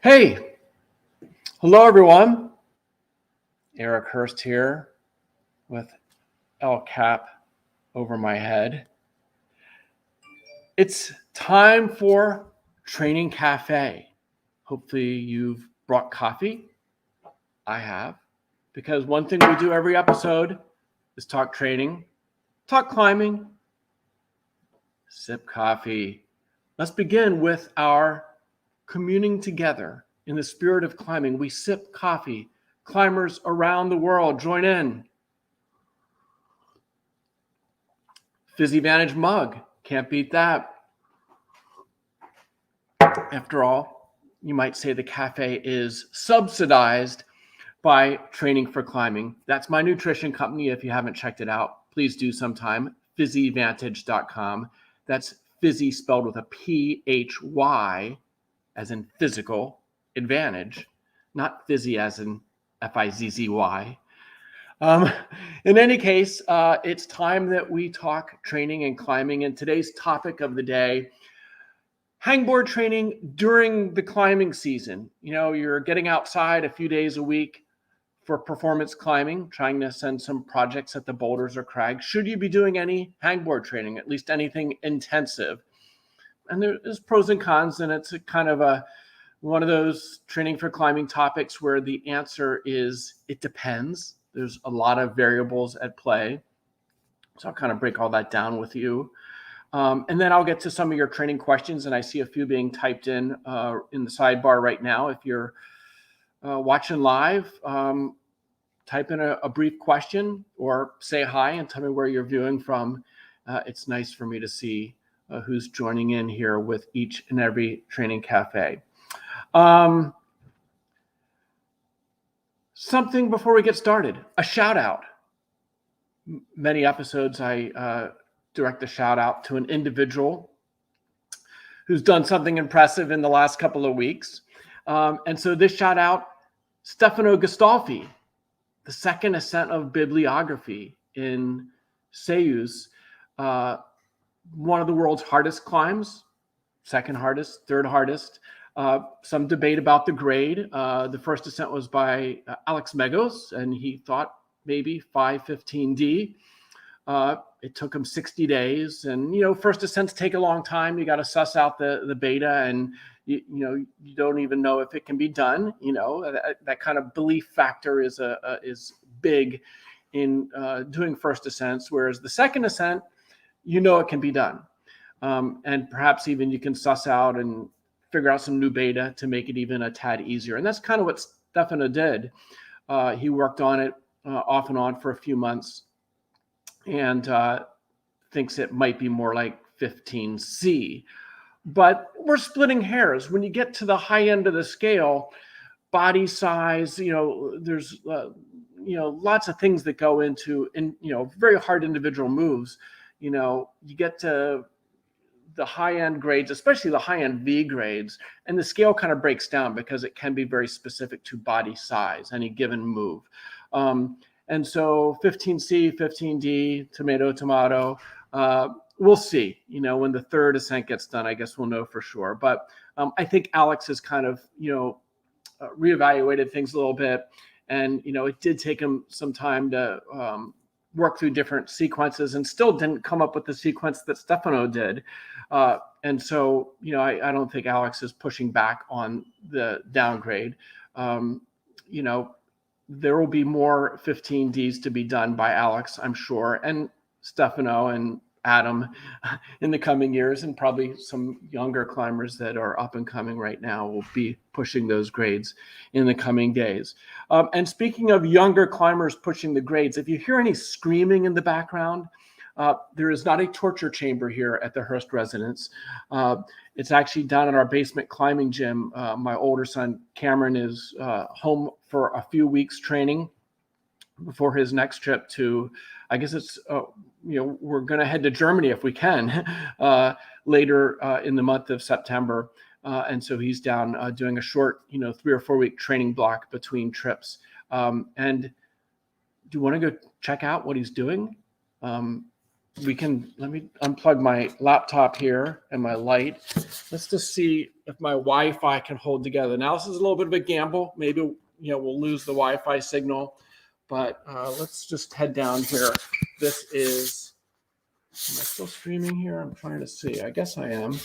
Hey, hello everyone. Eric Hörst here with L cap over my head. It's time for Training Cafe. Hopefully you've brought coffee. I have, because one thing we do every episode is talk training, talk climbing, sip coffee. Let's begin with our communing together in the spirit of climbing. We sip coffee. Climbers around the world, join in. Fizzy Vantage mug, can't beat that. After all, you might say the cafe is subsidized by Training for Climbing. That's my nutrition company. If you haven't checked it out, please do sometime. fizzyvantage.com. That's fizzy spelled with a P-H-Y as in physical advantage, not fizzy as in F-I-Z-Z-Y. In any case, it's time that we talk training and climbing. And today's topic of the day, hangboard training during the climbing season. You know, you're getting outside a few days a week for performance climbing, trying to ascend some projects at the boulders or crags. Should you be doing any hangboard training, at least anything intensive? And there's pros and cons, and it's a kind of one of those training for climbing topics where the answer is it depends. There's a lot of variables at play. So I'll kind of break all that down with you. And then I'll get to some of your training questions, and I see a few being typed in the sidebar right now. If you're watching live, type in a brief question or say hi and tell me where you're viewing from. It's nice for me to see who's joining in here with each and every Training Cafe. Something before we get started, a shout out. Many episodes I direct a shout out to an individual who's done something impressive in the last couple of weeks. And so this shout out, Stefano Ghisophi, the second ascent of Bibliography in Seus, one of the world's hardest climbs, second hardest, third hardest. Some debate about the grade. The first ascent was by Alex Megos, and he thought maybe 515D. It took him 60 days. And, you know, first ascents take a long time. You got to suss out the beta, and, you don't even know if it can be done. You know, that kind of belief factor is big in doing first ascents, whereas the second ascent, you know it can be done. And perhaps even you can suss out and figure out some new beta to make it even a tad easier. And that's kind of what Stefano did. He worked on it off and on for a few months, and thinks it might be more like 15C. But we're splitting hairs. When you get to the high end of the scale, body size, there's lots of things that go into, and very hard individual moves. You get to the high-end grades, especially the high-end V grades, and the scale kind of breaks down because it can be very specific to body size, any given move. And so 15C, 15D, tomato, we'll see. When the third ascent gets done, I guess we'll know for sure. But I think Alex has kind of, reevaluated things a little bit. And, it did take him some time to work through different sequences, and still didn't come up with the sequence that Stefano did. And so, I don't think Alex is pushing back on the downgrade. There will be more 15Ds to be done by Alex, I'm sure, and Stefano and Adam in the coming years, and probably some younger climbers that are up and coming right now will be pushing those grades in the coming days. And speaking of younger climbers pushing the grades, if you hear any screaming in the background, there is not a torture chamber here at the Hörst residence. It's actually down in our basement climbing gym. My older son, Cameron, is home for a few weeks training before his next trip to, I guess it's, we're going to head to Germany if we can later in the month of September. And so he's down doing a short, 3 or 4 week training block between trips. And do you want to go check out what he's doing? let me unplug my laptop here and my light. Let's just see if my Wi-Fi can hold together. Now, this is a little bit of a gamble. Maybe, we'll lose the Wi-Fi signal, but let's just head down here. This is, am I still streaming here? I'm trying to see. I guess I am.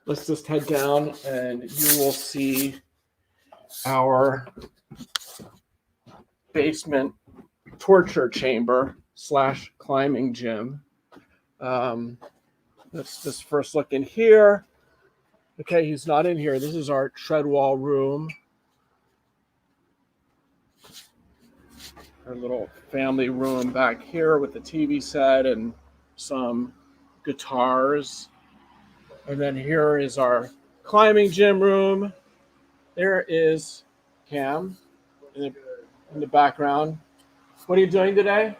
Let's just head down and you will see our basement torture chamber / climbing gym. Let's just first look in here. Okay, he's not in here. This is our tread wall room. Our little family room back here with the TV set and some guitars. And then here is our climbing gym room. There is Cam in the background. What are you doing today?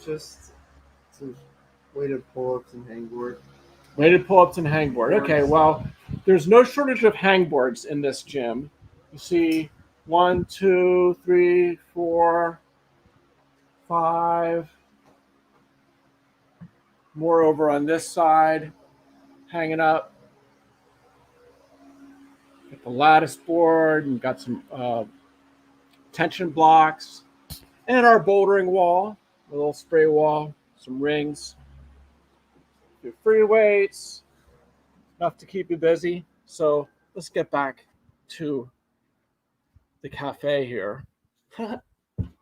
Just some weighted pull-ups and hangboard. Weighted pull-ups and hangboard. Okay, well, there's no shortage of hangboards in this gym. You see 1, 2, 3, 4, 5. More over on this side, hanging up. Got the lattice board and got some tension blocks. And our bouldering wall, a little spray wall, some rings, your free weights, enough to keep you busy. So let's get back to the cafe here. Give a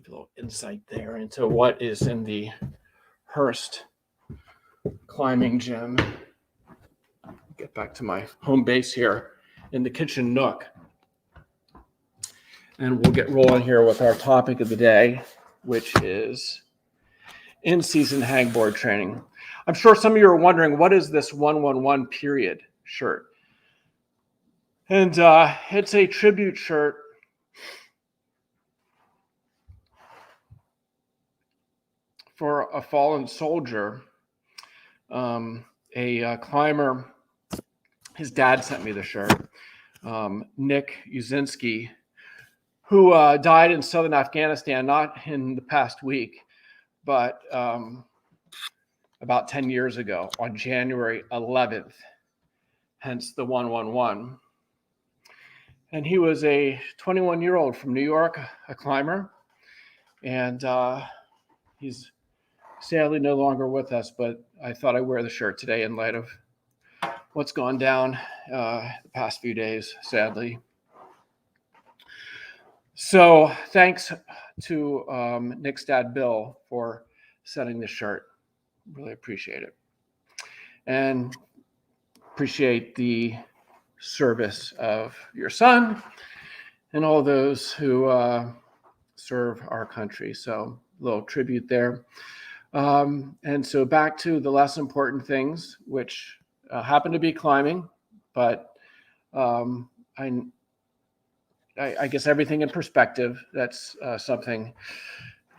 little insight there into what is in the Hörst climbing gym. Get back to my home base here in the kitchen nook. And we'll get rolling here with our topic of the day, which is in-season hangboard training. I'm sure some of you are wondering, what is this 111 period shirt? And it's a tribute shirt for a fallen soldier, a climber. His dad sent me the shirt, Nick Uzinski, who died in southern Afghanistan, not in the past week, but about 10 years ago on January 11th, hence the 111. And he was a 21-year-old from New York, a climber, and he's sadly no longer with us, but I thought I'd wear the shirt today in light of what's gone down the past few days, sadly. So thanks to Nick's dad, Bill, for sending this shirt. Really appreciate it. And appreciate the service of your son and all those who serve our country. So a little tribute there. And so back to the less important things, which happen to be climbing, but I guess everything in perspective, that's something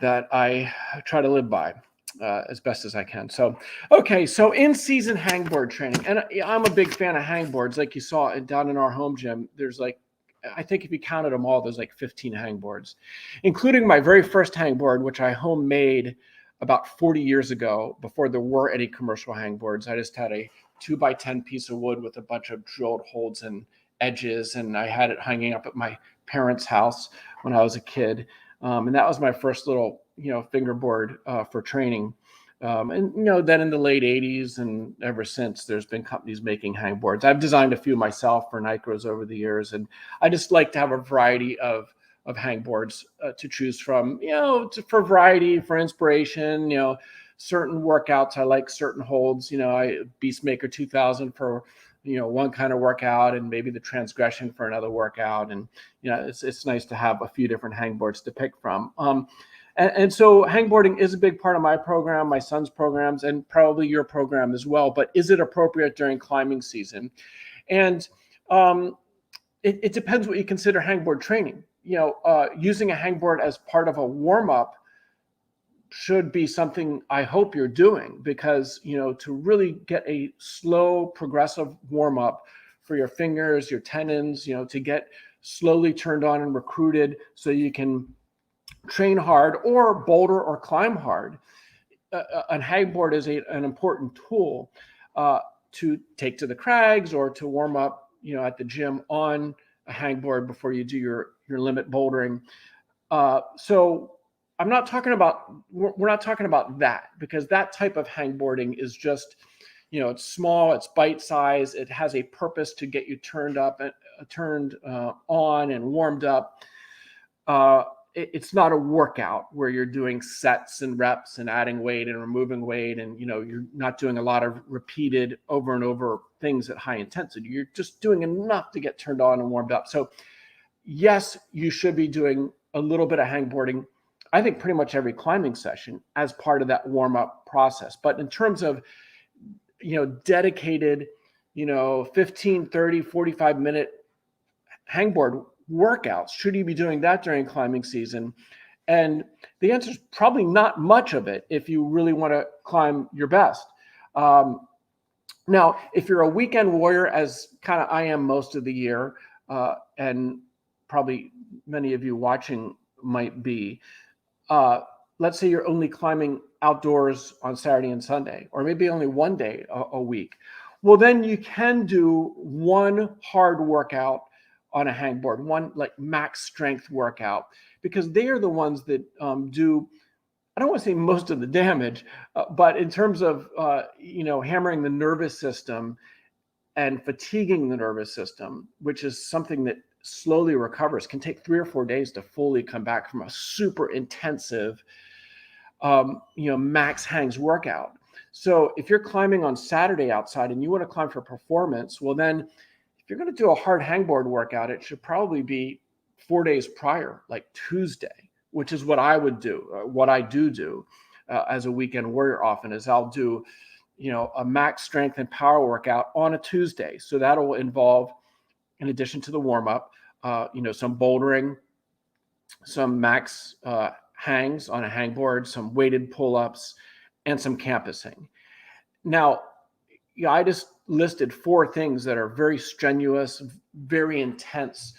that I try to live by as best as I can. So, okay, so in-season hangboard training. And I'm a big fan of hangboards. Like you saw down in our home gym, there's I think if you counted them all, there's 15 hangboards, including my very first hangboard, which I homemade about 40 years ago before there were any commercial hangboards. I just had a 2x10 piece of wood with a bunch of drilled holes and edges, and I had it hanging up at my parents' house when I was a kid, and that was my first little fingerboard for training. And then in the late 80s and ever since, there's been companies making hangboards. I've designed a few myself for Nikros over the years, and I just like to have a variety of hangboards to choose from, for variety, for inspiration. Certain workouts I like, certain holds. Beastmaker 2000 for one kind of workout, and maybe the transgression for another workout. And it's nice to have a few different hangboards to pick from. And so hangboarding is a big part of my program, my son's programs, and probably your program as well. But is it appropriate during climbing season? And it depends what you consider hangboard training. Using a hangboard as part of a warm-up should be something I hope you're doing, because, to really get a slow, progressive warm-up for your fingers, your tendons, to get slowly turned on and recruited so you can train hard or boulder or climb hard, a hangboard is an important tool to take to the crags or to warm up, at the gym on a hangboard before you do your limit bouldering. So we're not talking about that, because that type of hangboarding is just, it's small, it's bite size, it has a purpose to get you turned on and warmed up. It's not a workout where you're doing sets and reps and adding weight and removing weight, and you're not doing a lot of repeated over and over things at high intensity. You're just doing enough to get turned on and warmed up. So yes, you should be doing a little bit of hangboarding, I think pretty much every climbing session as part of that warm-up process. But in terms of dedicated 15, 30, 45-minute hangboard workouts, should you be doing that during climbing season? And the answer is probably not much of it if you really want to climb your best. Now, if you're a weekend warrior, as kind of I am most of the year, and probably many of you watching might be, let's say you're only climbing outdoors on Saturday and Sunday, or maybe only one day a week. Well, then you can do one hard workout on a hangboard, one like max strength workout, because they are the ones that do, I don't want to say most of the damage, but in terms of, hammering the nervous system and fatiguing the nervous system, which is something that slowly recovers, can take 3 or 4 days to fully come back from a super intensive, max hangs workout. So if you're climbing on Saturday outside and you want to climb for performance, well, then if you're going to do a hard hangboard workout, it should probably be 4 days prior, like Tuesday, which is what I would do. What I do as a weekend warrior often is I'll do, a max strength and power workout on a Tuesday. So that'll involve, in addition to the warm up, some bouldering, some max hangs on a hangboard, some weighted pull-ups, and some campusing. Now, I just listed 4 things that are very strenuous, very intense,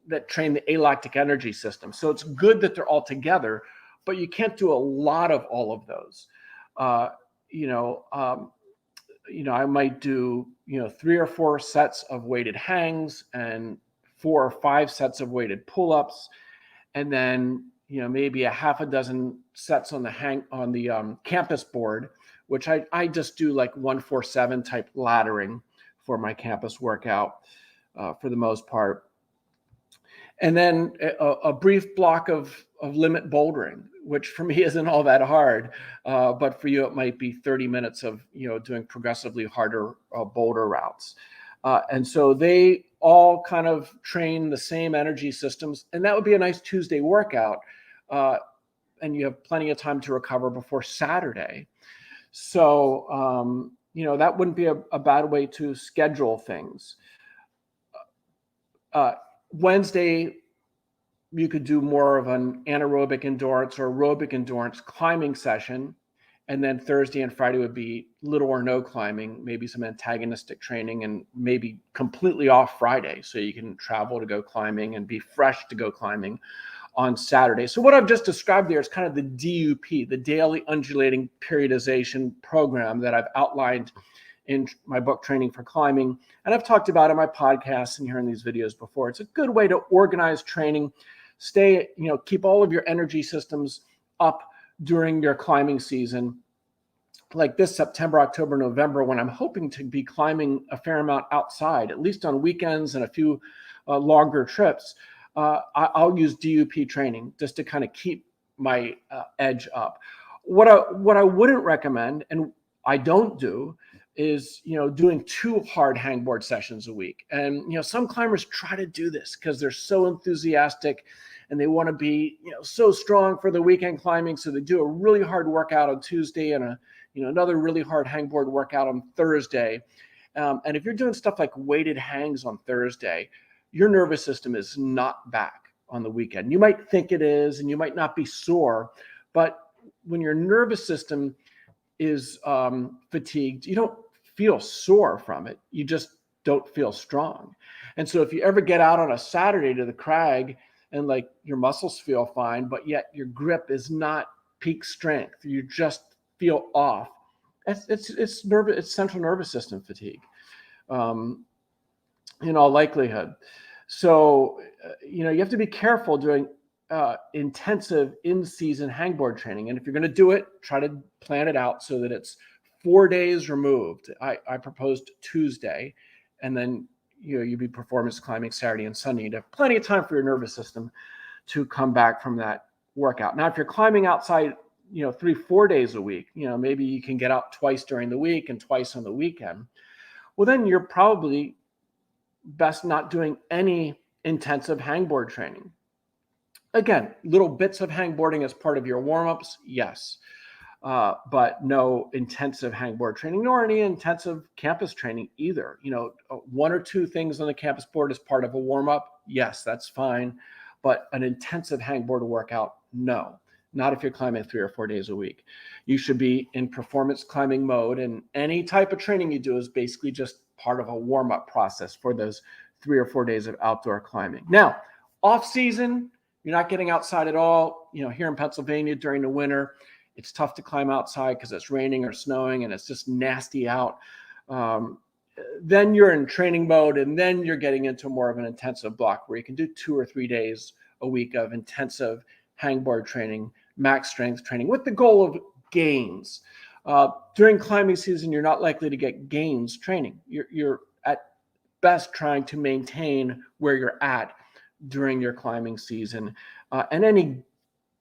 that train the alactic energy system. So it's good that they're all together, but you can't do a lot of all of those. I might do, 3 or 4 sets of weighted hangs and 4 or 5 sets of weighted pull-ups, and then, maybe a half a dozen sets on the campus board, which I just do like 1-4-7 type laddering for my campus workout for the most part. And then a brief block of limit bouldering, which for me isn't all that hard, but for you it might be 30 minutes of doing progressively harder boulder routes. And so they all kind of train the same energy systems, and that would be a nice Tuesday workout. And you have plenty of time to recover before Saturday. So, that wouldn't be a bad way to schedule things. Wednesday, you could do more of an anaerobic endurance or aerobic endurance climbing session. And then Thursday and Friday would be little or no climbing, maybe some antagonistic training, and maybe completely off Friday. So you can travel to go climbing and be fresh to go climbing on Saturday. So what I've just described there is kind of the DUP, the daily undulating periodization program that I've outlined in my book, Training for Climbing. And I've talked about it in my podcasts and here in these videos before. It's a good way to organize training, keep all of your energy systems up during your climbing season. Like this September, October, November, when I'm hoping to be climbing a fair amount outside, at least on weekends and a few longer trips, I'll use DUP training just to kind of keep my edge up. What I wouldn't recommend, and I don't do, is doing 2 hard hangboard sessions a week. And some climbers try to do this because they're so enthusiastic and they want to be so strong for the weekend climbing. So they do a really hard workout on Tuesday and another really hard hangboard workout on Thursday. And if you're doing stuff like weighted hangs on Thursday, your nervous system is not back on the weekend. You might think it is, and you might not be sore, but when your nervous system is fatigued, you don't feel sore from it. You just don't feel strong. And so if you ever get out on a Saturday to the crag and like your muscles feel fine, but yet your grip is not peak strength. You just feel off. It's central nervous system fatigue, in all likelihood. So, you have to be careful doing intensive in-season hangboard training. And if you're going to do it, try to plan it out so that it's 4 days removed. I proposed Tuesday, and then you'd be performance climbing Saturday and Sunday. You'd have plenty of time for your nervous system to come back from that workout. Now, if you're climbing outside, 3-4 days a week, maybe you can get out twice during the week and twice on the weekend. Well, then you're probably best not doing any intensive hangboard training. Again, little bits of hangboarding as part of your warm-ups, yes, but no intensive hangboard training, nor any intensive campus training either. 1 or 2 things on the campus board as part of a warm-up, yes, that's fine, but an intensive hangboard workout, no. Not if you're climbing 3 or 4 days a week. You should be in performance climbing mode, and any type of training you do is basically just part of a warm-up process for those 3 or 4 days of outdoor climbing. Now, off season, you're not getting outside at all. Here in Pennsylvania during the winter, it's tough to climb outside because it's raining or snowing and it's just nasty out. Then you're in training mode, and then you're getting into more of an intensive block where you can do 2 or 3 days a week of intensive hangboard training, max strength training, with the goal of gains. During climbing season, you're not likely to get gains training. You're at best trying to maintain where you're at during your climbing season. And any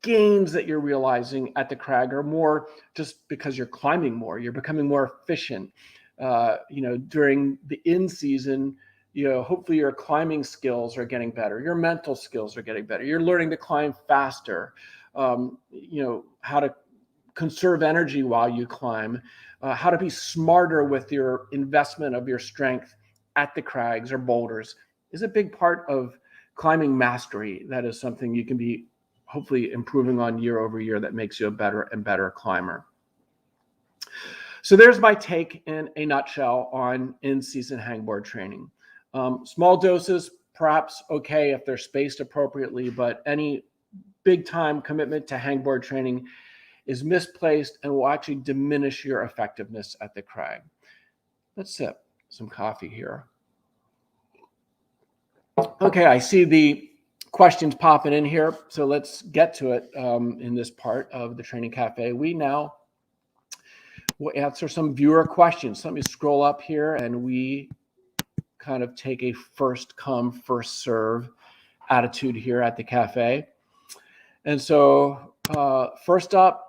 gains that you're realizing at the crag are more just because you're climbing more. You're becoming more efficient. During the in-season, hopefully your climbing skills are getting better. Your mental skills are getting better. You're learning to climb faster. How to conserve energy while you climb, how to be smarter with your investment of your strength at the crags or boulders is a big part of climbing mastery. That is something you can be hopefully improving on year over year that makes you a better and better climber. So there's my take in a nutshell on in-season hangboard training. Small doses, perhaps okay if they're spaced appropriately, but any big time commitment to hangboard training is misplaced and will actually diminish your effectiveness at the crag. Let's sip some coffee here. Okay, I see the questions popping in here, so let's get to it in this part of the Training Cafe. We now will answer some viewer questions. Let me scroll up here, and we kind of take a first come, first serve attitude here at the cafe. And so first up,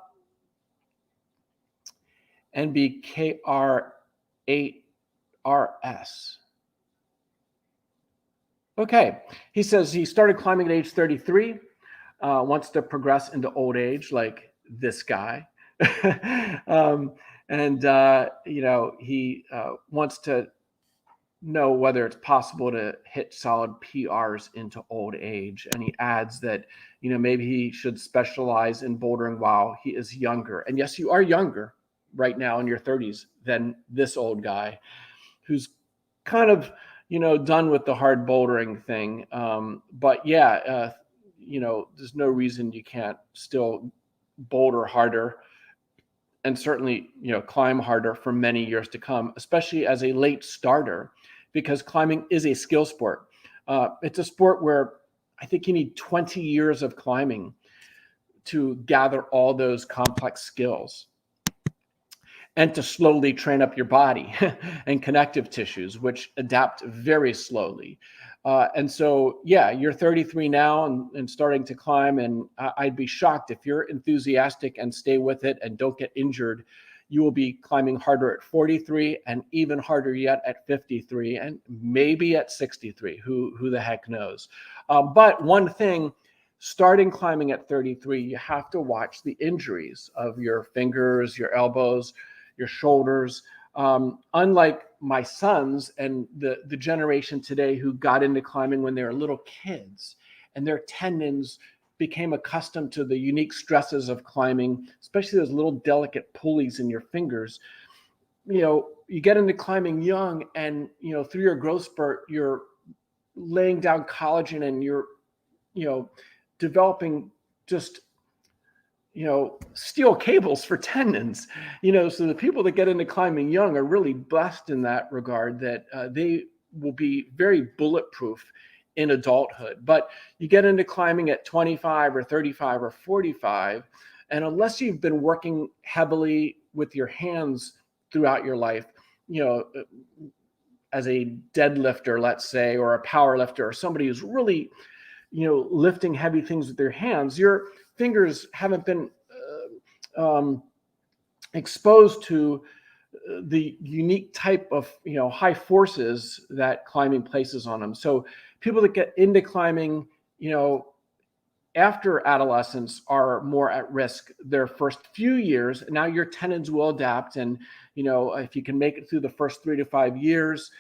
NBKR8RS. Okay, he says he started climbing at age 33, wants to progress into old age like this guy. He wants to know whether it's possible to hit solid PRs into old age. And he adds that, maybe he should specialize in bouldering while he is younger. And yes, you are younger right now in your 30s than this old guy who's kind of, done with the hard bouldering thing. But yeah, there's no reason you can't still boulder harder and certainly, climb harder for many years to come, especially as a late starter, because climbing is a skill sport. It's a sport where I think you need 20 years of climbing to gather all those complex skills and to slowly train up your body and connective tissues, which adapt very slowly. And so, yeah, you're 33 now and starting to climb, and I'd be shocked if you're enthusiastic and stay with it and don't get injured. You will be climbing harder at 43 and even harder yet at 53 and maybe at 63. Who the heck knows? But one thing, starting climbing at 33, you have to watch the injuries of your fingers, your elbows, your shoulders. Unlike my sons and the generation today who got into climbing when they were little kids and their tendons became accustomed to the unique stresses of climbing, especially those little delicate pulleys in your fingers. You get into climbing young and, through your growth spurt, you're laying down collagen and you're developing just, steel cables for tendons, so the people that get into climbing young are really blessed in that regard, that they will be very bulletproof in adulthood. But you get into climbing at 25 or 35 or 45, and unless you've been working heavily with your hands throughout your life, as a deadlifter, let's say, or a power lifter, or somebody who's really, lifting heavy things with their hands, your fingers haven't been exposed to the unique type of, high forces that climbing places on them. So people that get into climbing, after adolescence are more at risk their first few years. Now your tendons will adapt. And, if you can make it through the first 3 to 5 years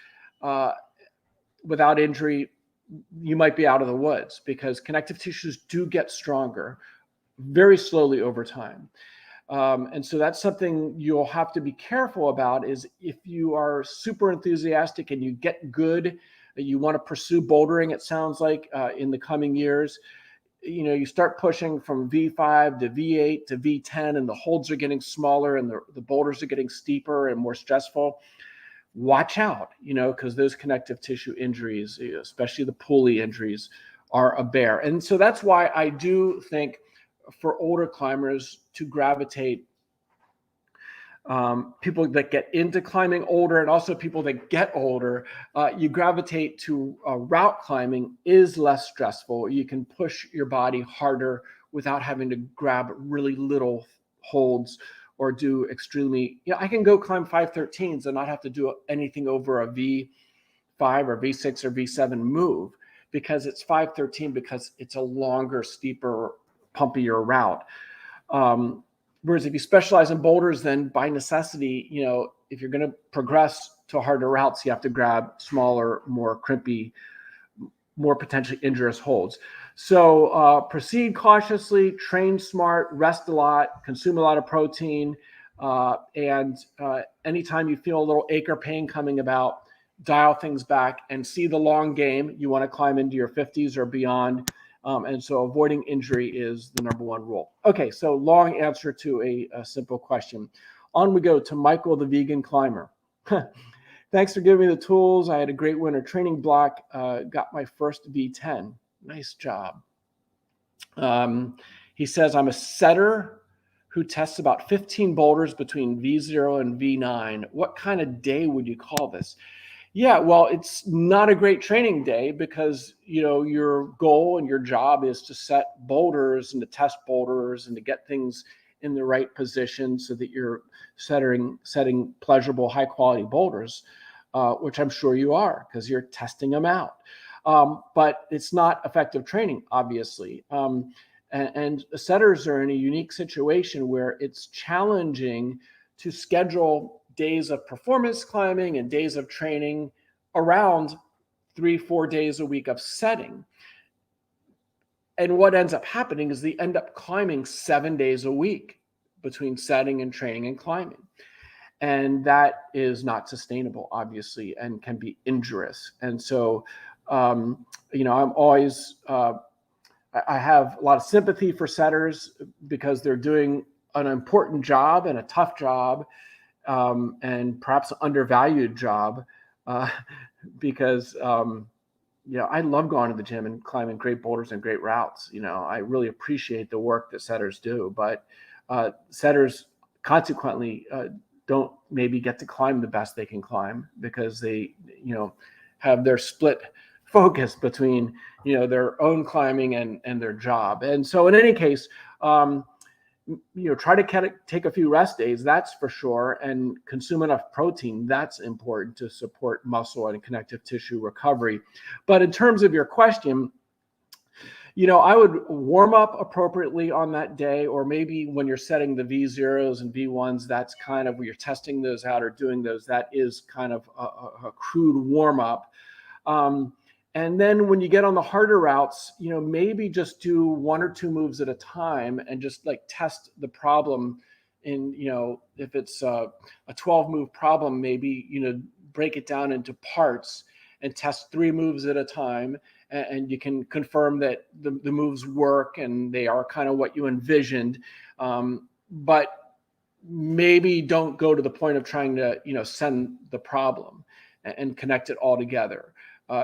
without injury, you might be out of the woods, because connective tissues do get stronger very slowly over time. And so that's something you'll have to be careful about, is if you are super enthusiastic and you get good, you want to pursue bouldering, it sounds like, in the coming years, you start pushing from V5 to V8 to V10, and the holds are getting smaller and the boulders are getting steeper and more stressful. Watch out, because those connective tissue injuries, especially the pulley injuries, are a bear. And so that's why I do think for older climbers to gravitate, people that get into climbing older, and also people that get older, you gravitate to route climbing is less stressful. You can push your body harder without having to grab really little holds or do extremely, I can go climb 513s and not have to do anything over a V5 or V6 or V7 move, because it's 513, because it's a longer, steeper, pumpier route. Whereas if you specialize in boulders, then by necessity, if you're going to progress to harder routes, you have to grab smaller, more crimpy, more potentially injurious holds. So proceed cautiously, train smart, rest a lot, consume a lot of protein, and anytime you feel a little ache or pain coming about, dial things back and see the long game. You want to climb into your 50s or beyond. And so avoiding injury is the number one rule. Okay, so long answer to a simple question. On we go to Michael, the vegan climber. Thanks for giving me the tools. I had a great winter training block. Got my first V10. Nice job. He says, I'm a setter who tests about 15 boulders between V0 and V9. What kind of day would you call this? Yeah, well, it's not a great training day, because, your goal and your job is to set boulders and to test boulders and to get things in the right position so that you're setting pleasurable, high quality boulders, which I'm sure you are, because you're testing them out. But it's not effective training, obviously. And setters are in a unique situation where it's challenging to schedule days of performance climbing and days of training around 3-4 days a week of setting. And what ends up happening is they end up climbing 7 days a week between setting and training and climbing. And that is not sustainable, obviously, and can be injurious. And so, I'm always, I have a lot of sympathy for setters, because they're doing an important job and a tough job, and perhaps an undervalued job, because, I love going to the gym and climbing great boulders and great routes. I really appreciate the work that setters do, but setters consequently don't maybe get to climb the best they can climb, because they, have their split focus between, their own climbing and their job. And so in any case, try to take a few rest days, that's for sure, and consume enough protein. That's important to support muscle and connective tissue recovery. But in terms of your question, I would warm up appropriately on that day, or maybe when you're setting the V0s and V1s, that's kind of where you're testing those out or doing those. That is kind of a crude warm up. And then when you get on the harder routes, maybe just do 1 or 2 moves at a time and just test the problem. In, if it's a 12 move problem, maybe, break it down into parts and test 3 moves at a time, and you can confirm that the moves work and they are kind of what you envisioned. But maybe don't go to the point of trying to, send the problem and connect it all together,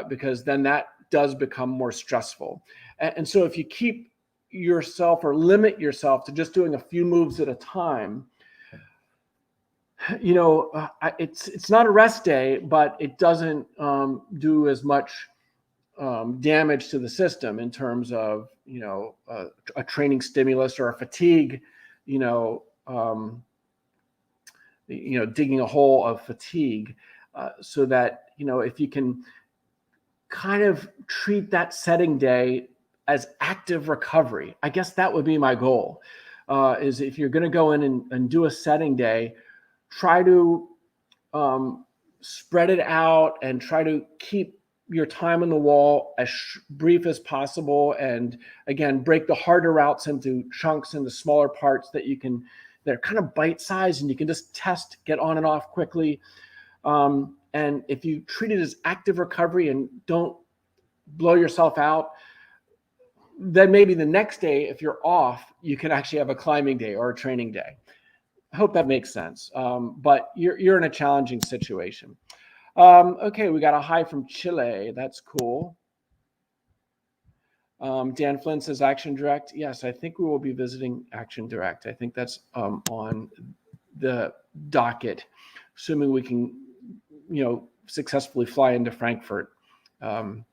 because then that does become more stressful. And so if you keep yourself or limit yourself to just doing a few moves at a time, it's not a rest day, but it doesn't do as much damage to the system in terms of, a training stimulus or a fatigue, digging a hole of fatigue, so that, if you can kind of treat that setting day as active recovery. I guess that would be my goal, is if you're going to go in and do a setting day, try to spread it out and try to keep your time on the wall as brief as possible. And again, break the harder routes into chunks, into smaller parts that they're kind of bite-sized and you can just test, get on and off quickly. And if you treat it as active recovery and don't blow yourself out, then maybe the next day, if you're off, you can actually have a climbing day or a training day. I hope that makes sense. But you're in a challenging situation. Okay, we got a hi from Chile. That's cool. Dan Flynn says Action Direct. Yes, I think we will be visiting Action Direct. I think that's on the docket, assuming we can, successfully fly into Frankfurt and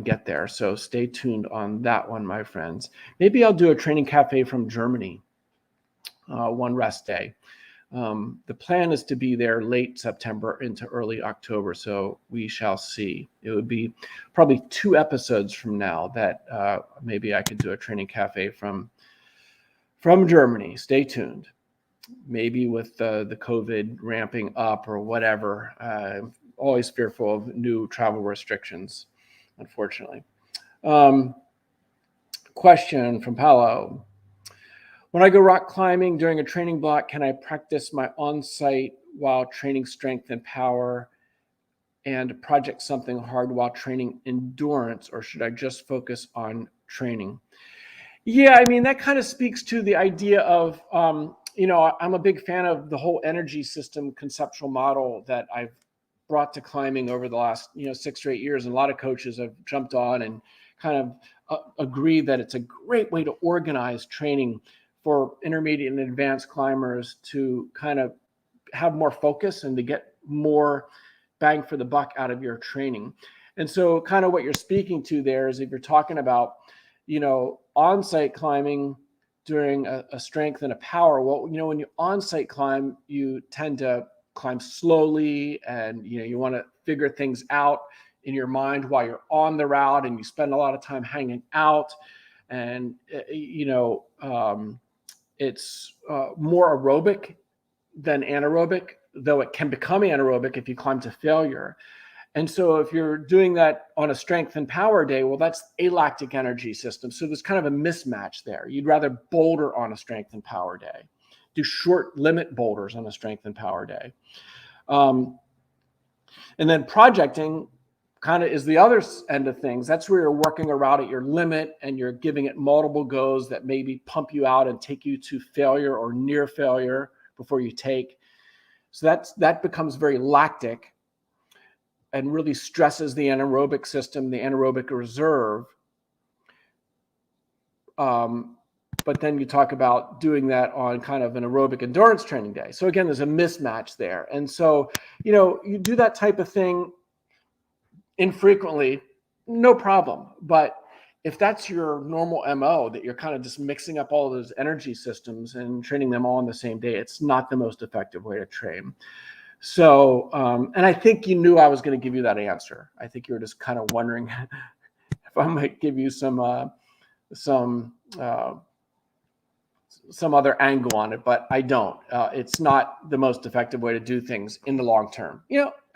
get there. So stay tuned on that one, my friends. Maybe I'll do a training cafe from Germany, one rest day. The plan is to be there late September into early October, so we shall see. It would be probably 2 episodes from now that maybe I could do a training cafe from Germany. Stay tuned. Maybe with the COVID ramping up or whatever. I'm always fearful of new travel restrictions, unfortunately. Question from Paolo. When I go rock climbing during a training block, can I practice my on-site while training strength and power and project something hard while training endurance, or should I just focus on training? Yeah, I mean, that kind of speaks to the idea of, I'm a big fan of the whole energy system conceptual model that I've brought to climbing over the last, 6 or 8 years. And a lot of coaches have jumped on and kind of agree that it's a great way to organize training for intermediate and advanced climbers to kind of have more focus and to get more bang for the buck out of your training. And so kind of what you're speaking to there is if you're talking about, on-site climbing during a strength and a power, well, when you on-site climb, you tend to climb slowly and, you want to figure things out in your mind while you're on the route, and you spend a lot of time hanging out. And, it's more aerobic than anaerobic, though it can become anaerobic if you climb to failure. And so if you're doing that on a strength and power day, well, that's a lactic energy system. So there's kind of a mismatch there. You'd rather boulder on a strength and power day, do short limit boulders on a strength and power day. And then projecting kind of is the other end of things. That's where you're working around at your limit and you're giving it multiple goes that maybe pump you out and take you to failure or near failure before you take. So that becomes very lactic and really stresses the anaerobic system, the anaerobic reserve. But then you talk about doing that on kind of an aerobic endurance training day. So again, there's a mismatch there. And so, you do that type of thing infrequently, no problem. But if that's your normal MO, that you're kind of just mixing up all of those energy systems and training them all on the same day, it's not the most effective way to train. So, and I think you knew I was going to give you that answer. I think you were just kind of wondering if I might give you some other angle on it, but I don't. It's not the most effective way to do things in the long term.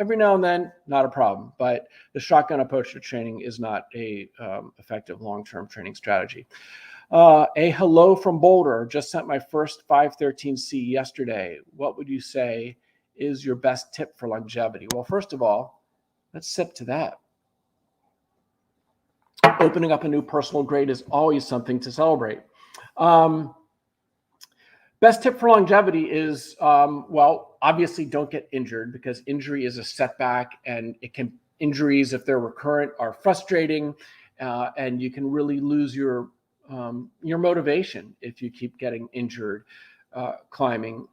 Every now and then, not a problem, but the shotgun approach to training is not a effective long-term training strategy. A hello from Boulder. Just sent my first 513C yesterday. What would you say is your best tip for longevity? Well, first of all, let's sip to that. opening up a new personal grade is always something to celebrate. Best tip for longevity is, well, obviously don't get injured, because injury is a setback, and injuries, if they're recurrent, are frustrating, and you can really lose your motivation if you keep getting injured climbing.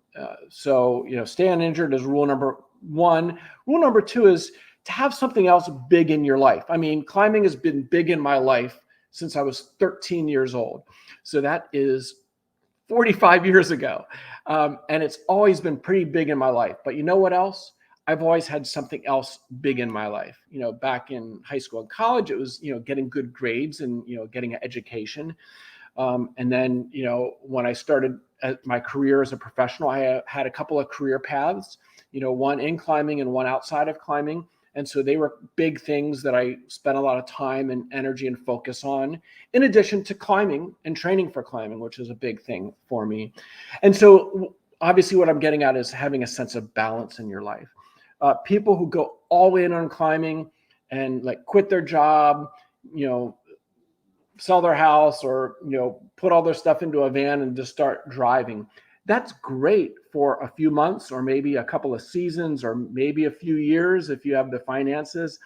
So, stay uninjured is rule number one. Rule number two is to have something else big in your life. I mean, climbing has been big in my life since I was 13 years old. So that is 45 years ago. And it's always been pretty big in my life. But you know what else? I've always had something else big in my life. Back in high school and college, it was, getting good grades and, getting an education. And then, when I started my career as a professional, I had a couple of career paths, one in climbing and one outside of climbing. And so they were big things that I spent a lot of time and energy and focus on, in addition to climbing and training for climbing, which is a big thing for me. And so obviously what I'm getting at is having a sense of balance in your life. People who go all in on climbing and quit their job, sell their house, or, put all their stuff into a van and just start driving. That's great for a few months, or maybe a couple of seasons, or maybe a few years if you have the finances.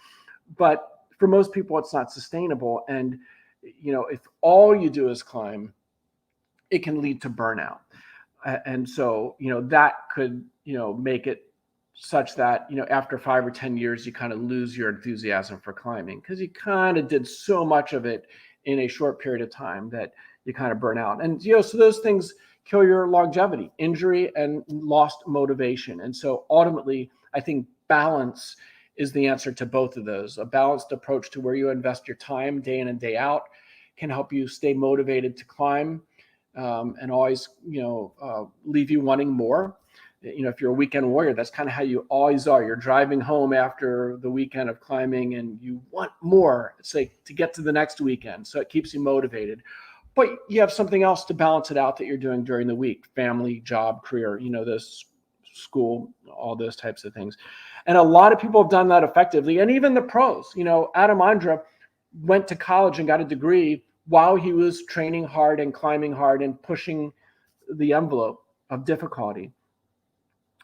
But for most people, it's not sustainable. And, if all you do is climb, it can lead to burnout. And so, that could, make it such that, after 5 or 10 years, you kind of lose your enthusiasm for climbing, because you kind of did so much of it in a short period of time that you kind of burn out. And, so those things kill your longevity, injury, and lost motivation. And so ultimately, I think balance is the answer to both of those. A balanced approach to where you invest your time day in and day out can help you stay motivated to climb, and always, leave you wanting more. If you're a weekend warrior, that's kind of how you always are. You're driving home after the weekend of climbing and you want more. It's like to get to the next weekend. So it keeps you motivated. But you have something else to balance it out that you're doing during the week: family, job, career, this school, all those types of things. And a lot of people have done that effectively. And even the pros, Adam Andra went to college and got a degree while he was training hard and climbing hard and pushing the envelope of difficulty.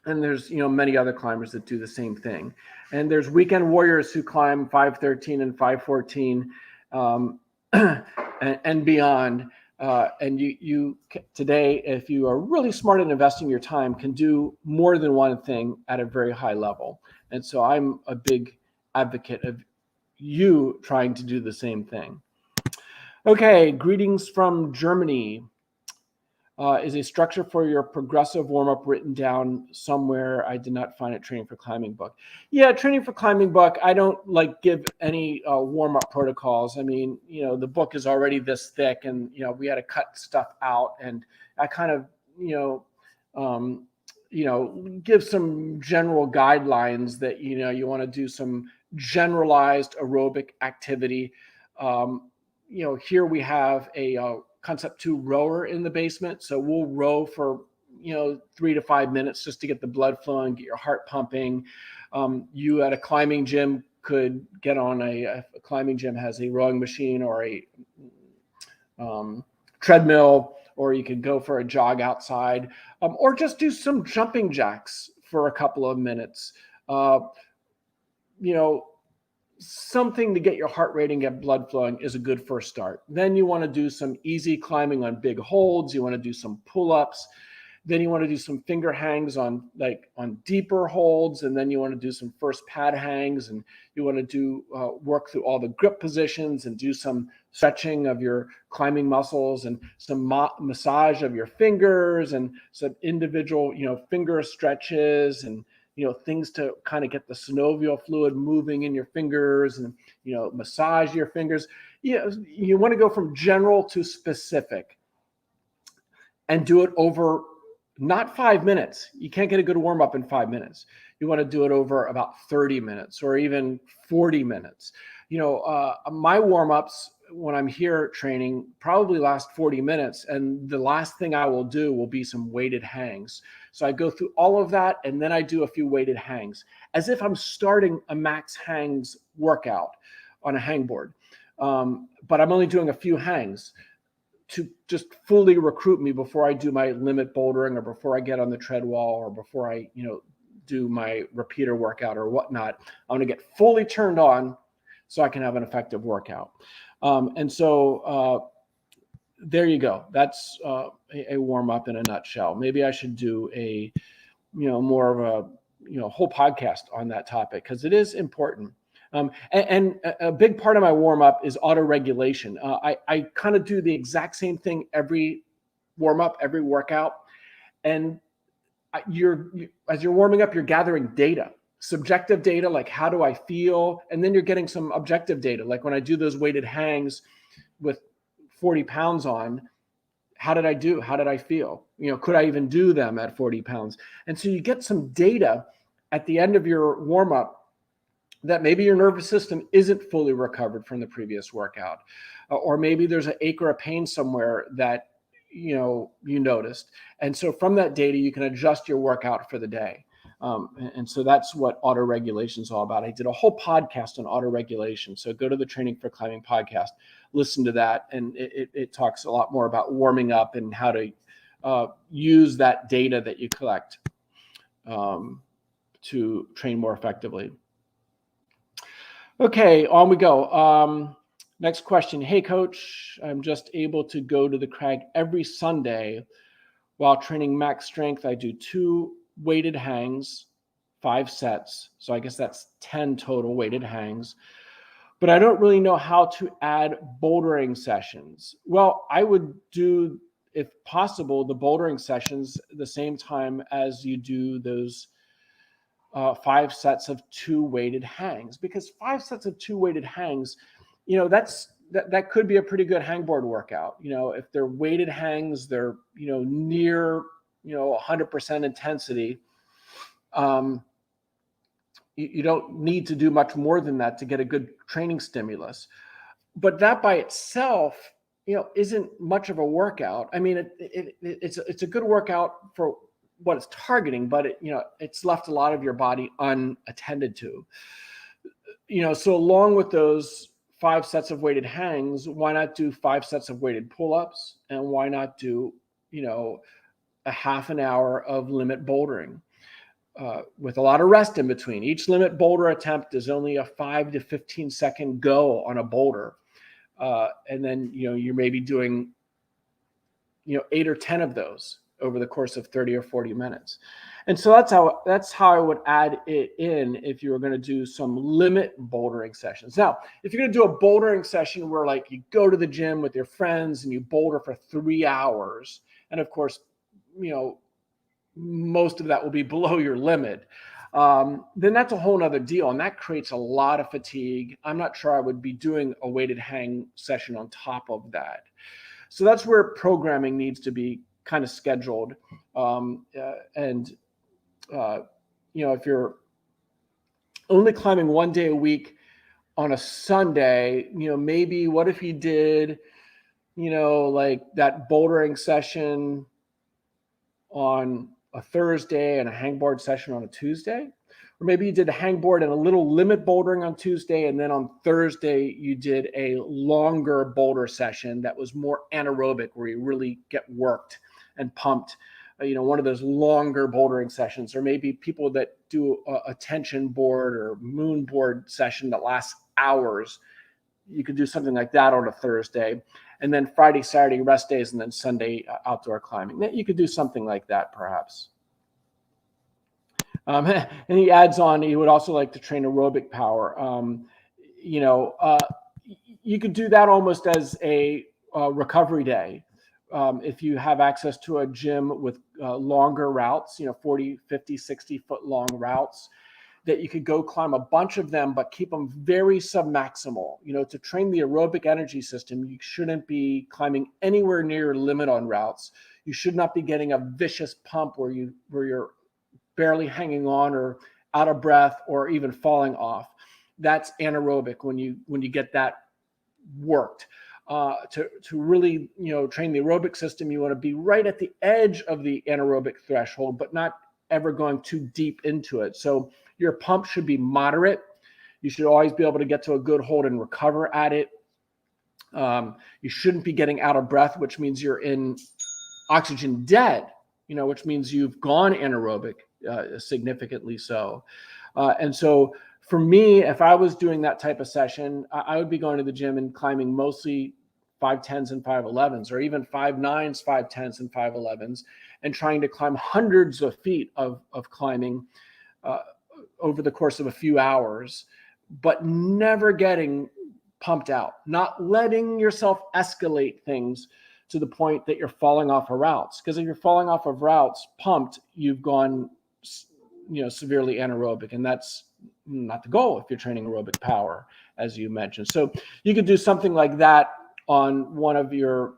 And there's, many other climbers that do the same thing. And there's weekend warriors who climb 513 and 514 and beyond. And you today, if you are really smart at investing your time, can do more than one thing at a very high level. And so I'm a big advocate of you trying to do the same thing. Okay, greetings from Germany. Is a structure for your progressive warm-up written down somewhere? I did not find it. Training for Climbing book. Yeah, Training for Climbing book. I don't give any warm-up protocols. I mean, the book is already this thick, and we had to cut stuff out, and I kind of give some general guidelines that you want to do some generalized aerobic activity. Here we have a Concept 2 rower in the basement. So we'll row for, 3 to 5 minutes just to get the blood flowing, get your heart pumping. You at a climbing gym could get on if a climbing gym has a rowing machine or a treadmill, or you could go for a jog outside, or just do some jumping jacks for a couple of minutes. Something to get your heart rate and get blood flowing is a good first start. Then you want to do some easy climbing on big holds. You want to do some pull-ups. Then you want to do some finger hangs on deeper holds. And then you want to do some first pad hangs, and you want to do work through all the grip positions and do some stretching of your climbing muscles and some massage of your fingers and some individual, finger stretches and things to kind of get the synovial fluid moving in your fingers and, massage your fingers. You want to go from general to specific and do it over not 5 minutes. You can't get a good warm up in 5 minutes. You want to do it over about 30 minutes or even 40 minutes. My warm ups when I'm here training probably last 40 minutes. And the last thing I will do will be some weighted hangs. So I go through all of that, and then I do a few weighted hangs as if I'm starting a max hangs workout on a hangboard. but I'm only doing a few hangs to just fully recruit me before I do my limit bouldering, or before I get on the tread wall, or before I, do my repeater workout or whatnot. I want to get fully turned on so I can have an effective workout. And so there you go. That's a warm up in a nutshell. Maybe I should do a, more of a, whole podcast on that topic, because it is important. And a big part of my warm up is auto regulation. I kind of do the exact same thing every warm up, every workout. And as you're warming up, you're gathering data, subjective data, like how do I feel? And then you're getting some objective data. Like when I do those weighted hangs with 40 pounds on, how did I do? How did I feel? Could I even do them at 40 pounds? And so you get some data at the end of your warm up that maybe your nervous system isn't fully recovered from the previous workout, or maybe there's an ache or a pain somewhere that you noticed. And so from that data, you can adjust your workout for the day. And so that's what auto regulation is all about. I did a whole podcast on auto regulation. So go to the Training for Climbing podcast, listen to that. And it talks a lot more about warming up and how to use that data that you collect to train more effectively. Okay, on we go. Next question. Hey, coach, I'm just able to go to the crag every Sunday while training max strength. I do 2 weighted hangs, 5 sets. So I guess that's 10 total weighted hangs. But I don't really know how to add bouldering sessions. Well, I would do, if possible, the bouldering sessions the same time as you do those 5 sets of 2 weighted hangs, because 5 sets of 2 weighted hangs, that could be a pretty good hangboard workout. If they're weighted hangs, they're, near, 100% intensity. You don't need to do much more than that to get a good training stimulus. But that by itself, isn't much of a workout. I mean, it's a good workout for what it's targeting, but it's left a lot of your body unattended to. So along with those 5 sets of weighted hangs, why not do 5 sets of weighted pull-ups? And why not do, a half an hour of limit bouldering with a lot of rest in between? Each limit boulder attempt is only a 5 to 15 second go on a boulder. And then, you're maybe doing, 8 or 10 of those over the course of 30 or 40 minutes. And so that's how I would add it in if you were going to do some limit bouldering sessions. Now, if you're going to do a bouldering session where like you go to the gym with your friends and you boulder for 3 hours, and of course, most of that will be below your limit, then that's a whole nother deal. And that creates a lot of fatigue. I'm not sure I would be doing a weighted hang session on top of that. So that's where programming needs to be kind of scheduled. If you're only climbing 1 day a week on a Sunday, maybe what if you did, like that bouldering session on a Thursday and a hangboard session on a Tuesday? Or maybe you did a hangboard and a little limit bouldering on Tuesday, and then on Thursday you did a longer boulder session that was more anaerobic, where you really get worked and pumped, one of those longer bouldering sessions. Or maybe people that do a tension board or moon board session that lasts hours, you could do something like that on a Thursday, and then Friday, Saturday rest days, and then Sunday outdoor climbing. You could do something like that perhaps. And he adds on, he would also like to train aerobic power. You could do that almost as a recovery day. If you have access to a gym with longer routes, 40, 50, 60 foot long routes, that you could go climb a bunch of them, but keep them very submaximal. To train the aerobic energy system, you shouldn't be climbing anywhere near your limit on routes. You should not be getting a vicious pump where you're barely hanging on or out of breath or even falling off. That's anaerobic when you get that worked. To really, train the aerobic system, you want to be right at the edge of the anaerobic threshold, but not ever going too deep into it. So your pump should be moderate. You should always be able to get to a good hold and recover at it. You shouldn't be getting out of breath, which means you're in oxygen dead, which means you've gone anaerobic, significantly so. And so for me, if I was doing that type of session, I would be going to the gym and climbing mostly 5'10s and 5'11s, or even 5'9s, 5'10s, and 5'11s, and trying to climb hundreds of feet of climbing over the course of a few hours, but never getting pumped out, not letting yourself escalate things to the point that you're falling off of routes. Because if you're falling off of routes pumped, you've gone severely anaerobic, and that's not the goal if you're training aerobic power, as you mentioned. So you could do something like that on one of your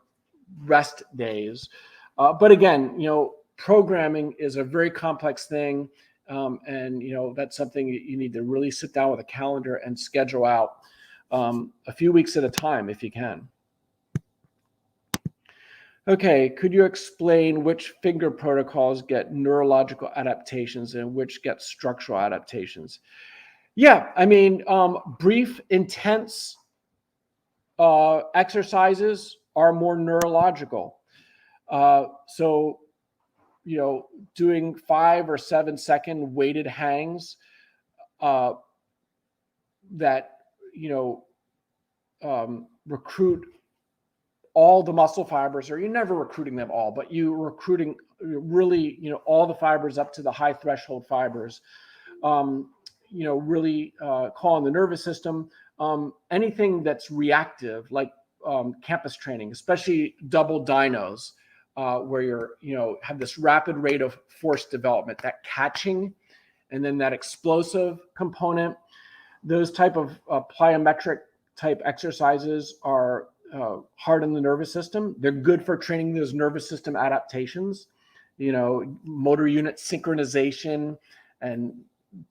rest days. But again, programming is a very complex thing. And that's something you need to really sit down with a calendar and schedule out a few weeks at a time if you can. Okay, could you explain which finger protocols get neurological adaptations and which get structural adaptations? Yeah, I mean, brief, intense exercises are more neurological. So, doing 5 or 7 second weighted hangs that, recruit all the muscle fibers, or you're never recruiting them all, but you're recruiting really, all the fibers up to the high threshold fibers, really calling the nervous system. Anything that's reactive, like campus training, especially double dynos, where you're, have this rapid rate of force development, that catching, and then that explosive component. Those type of plyometric type exercises are hard on the nervous system. They're good for training those nervous system adaptations, motor unit synchronization and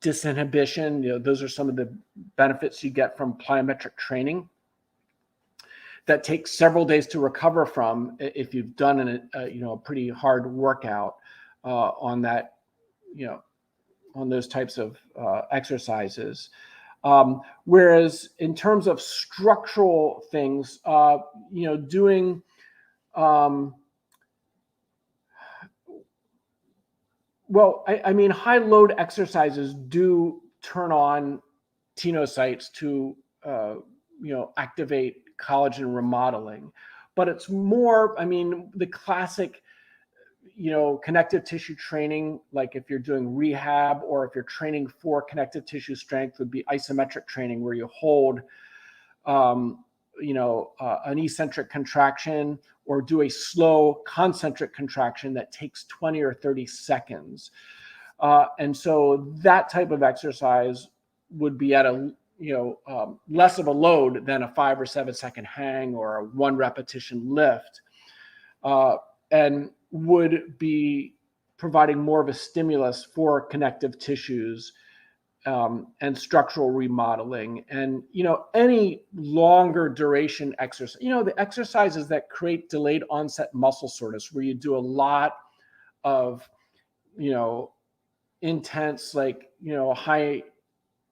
disinhibition. Those are some of the benefits you get from plyometric training that takes several days to recover from if you've done a pretty hard workout on that, on those types of exercises. Whereas in terms of structural things, doing high load exercises do turn on tenocytes to, activate collagen remodeling, but it's more, the classic, connective tissue training, like if you're doing rehab or if you're training for connective tissue strength, would be isometric training, where you hold, an eccentric contraction or do a slow concentric contraction that takes 20 or 30 seconds. And so that type of exercise would be at a, less of a load than a 5 or 7 second hang or a 1 repetition lift, and would be providing more of a stimulus for connective tissues and structural remodeling. And, any longer duration exercise, the exercises that create delayed onset muscle soreness, where you do a lot of, intense, like, high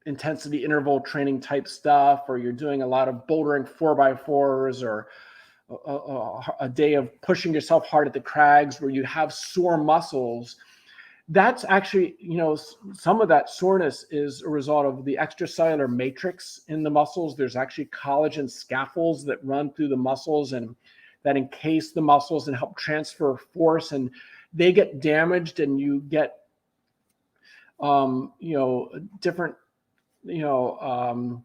intensity interval training type stuff, or you're doing a lot of bouldering 4x4s, or a day of pushing yourself hard at the crags, where you have sore muscles. That's actually, some of that soreness is a result of the extracellular matrix in the muscles. There's actually collagen scaffolds that run through the muscles and that encase the muscles and help transfer force, and they get damaged, and you get, different, you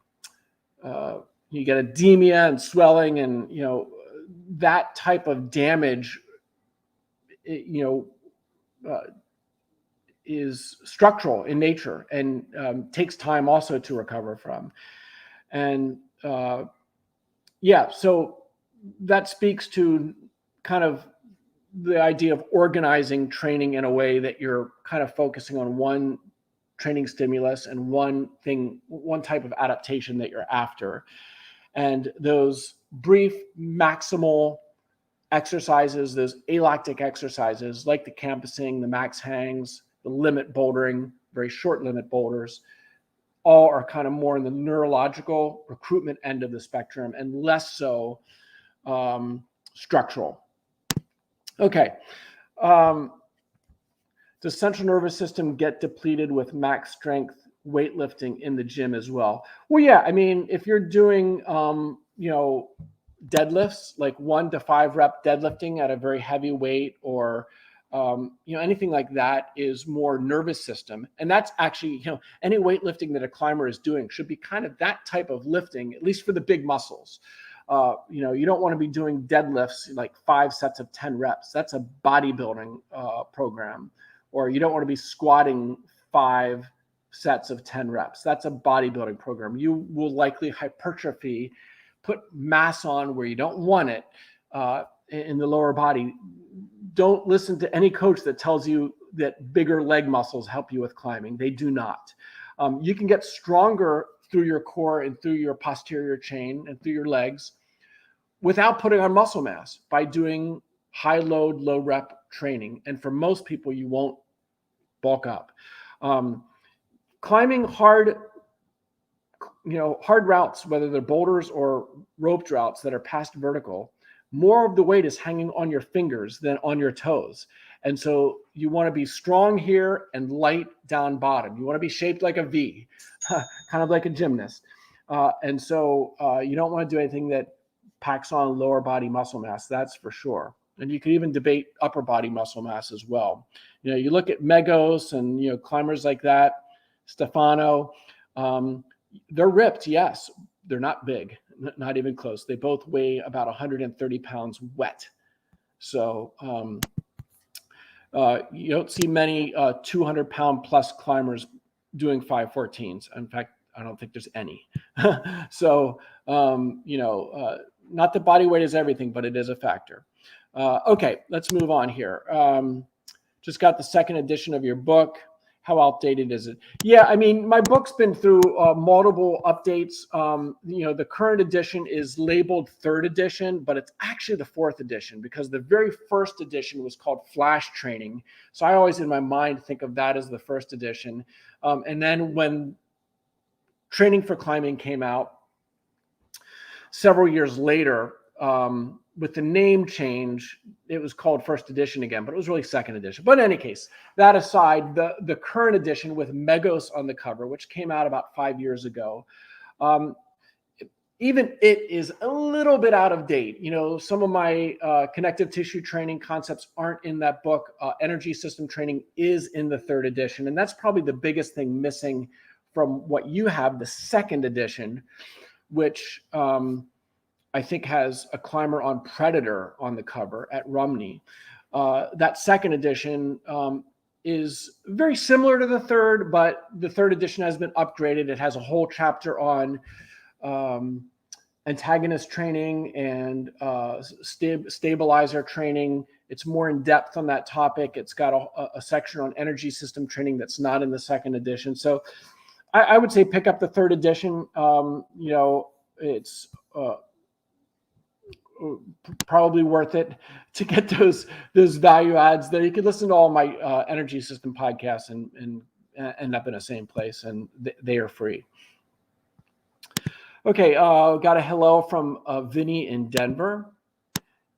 get edema and swelling, and, that type of damage, is structural in nature and takes time also to recover from. And so that speaks to kind of the idea of organizing training in a way that you're kind of focusing on one training stimulus and one type of adaptation that you're after. And those brief maximal exercises, those alactic exercises, like the campusing, the max hangs, the limit bouldering, very short limit boulders, all are kind of more in the neurological recruitment end of the spectrum and less so structural. Okay. Does central nervous system get depleted with max strength weightlifting in the gym as well? Well, yeah. I mean, if you're doing, deadlifts, like 1 to 5 rep deadlifting at a very heavy weight, or anything like that is more nervous system. And that's actually, any weightlifting that a climber is doing should be kind of that type of lifting, at least for the big muscles. You don't want to be doing deadlifts like 5 sets of 10 reps. That's a bodybuilding program. Or you don't want to be squatting 5 sets of 10 reps. That's a bodybuilding program. You will likely hypertrophy, put mass on where you don't want it in the lower body. Don't listen to any coach that tells you that bigger leg muscles help you with climbing. They do not. You can get stronger through your core and through your posterior chain and through your legs without putting on muscle mass by doing high load, low rep training. And for most people, you won't bulk up. Climbing hard routes, whether they're boulders or roped routes that are past vertical, more of the weight is hanging on your fingers than on your toes. And so you want to be strong here and light down bottom. You want to be shaped like a V, kind of like a gymnast. And so you don't want to do anything that packs on lower body muscle mass, that's for sure. And you could even debate upper body muscle mass as well. You look at Megos and, climbers like that, Stefano, they're ripped, yes. They're not big, not even close. They both weigh about 130 pounds wet. So you don't see many 200-pound plus climbers doing 514s. In fact, I don't think there's any. So, not that body weight is everything, but it is a factor. Okay, let's move on here. Just got the second edition of your book. How outdated is it? Yeah, I mean, my book's been through multiple updates. The current edition is labeled 3rd edition, but it's actually the 4th edition because the very first edition was called Flash Training. So I always in my mind think of that as the 1st edition. And then when Training for Climbing came out several years later, with the name change, it was called 1st edition again, but it was really 2nd edition. But in any case, that aside, the current edition with Megos on the cover, which came out about 5 years ago, even it is a little bit out of date. Some of my connective tissue training concepts aren't in that book. Energy system training is in the 3rd edition. And that's probably the biggest thing missing from what you have, the 2nd edition, which I think has a climber on Predator on the cover at Rumney. That 2nd edition is very similar to the 3rd, but the 3rd edition has been upgraded. It has a whole chapter on antagonist training and stabilizer training. It's more in depth on that topic. It's got a section on energy system training that's not in the 2nd edition. So I would say pick up the 3rd edition. It's probably worth it to get those value adds there. You could listen to all my energy system podcasts and end up in the same place, and they are free. Okay, got a hello from Vinny in Denver,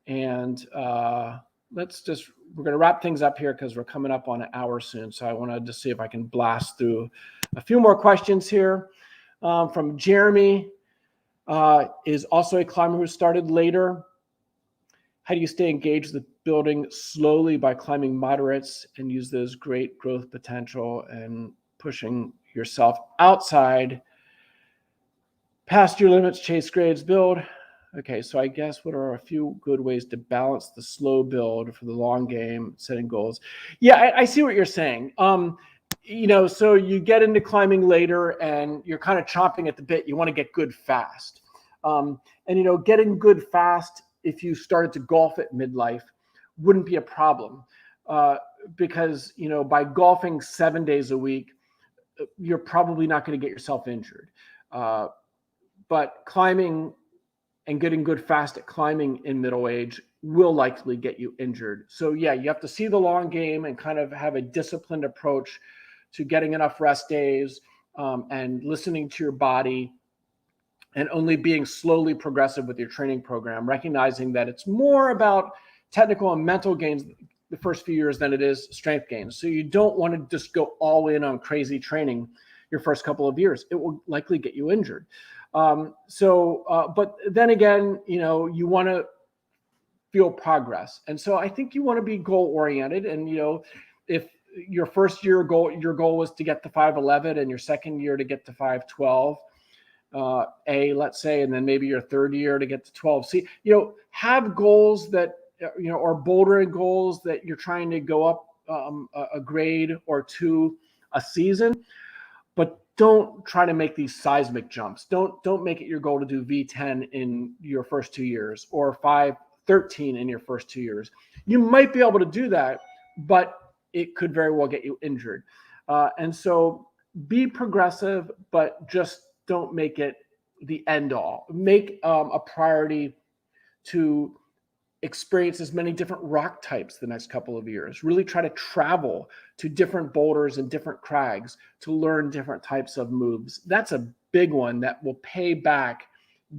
and we're going to wrap things up here because we're coming up on an hour soon. So I wanted to see if I can blast through a few more questions here. From Jeremy. Is also a climber who started later. How do you stay engaged with building slowly by climbing moderates and use those great growth potential and pushing yourself outside past your limits, chase grades, build? Okay, so I guess what are a few good ways to balance the slow build for the long game, setting goals? Yeah, I see what you're saying. So you get into climbing later and you're kind of chomping at the bit. You want to get good fast. Getting good fast, if you started to golf at midlife, wouldn't be a problem because, by golfing 7 days a week, you're probably not going to get yourself injured. But climbing and getting good fast at climbing in middle age will likely get you injured. So yeah, you have to see the long game and kind of have a disciplined approach to getting enough rest days, and listening to your body, and only being slowly progressive with your training program, recognizing that it's more about technical and mental gains the first few years than it is strength gains. So you don't want to just go all in on crazy training your first couple of years. It will likely get you injured. But then again, you want to feel progress. And so I think you want to be goal oriented. And, if your first year your goal was to get to 5'11" and your second year to get to 5'12", let's say, and then maybe your third year to get to 12C, have goals that, or bouldering goals that you're trying to go up a grade or two a season, but don't try to make these seismic jumps. Don't make it your goal to do V10 in your first 2 years or 5'13" in your first 2 years. You might be able to do that, but it could very well get you injured. And so be progressive, but just don't make it the end all. Make a priority to experience as many different rock types the next couple of years. Really try to travel to different boulders and different crags to learn different types of moves. That's a big one that will pay back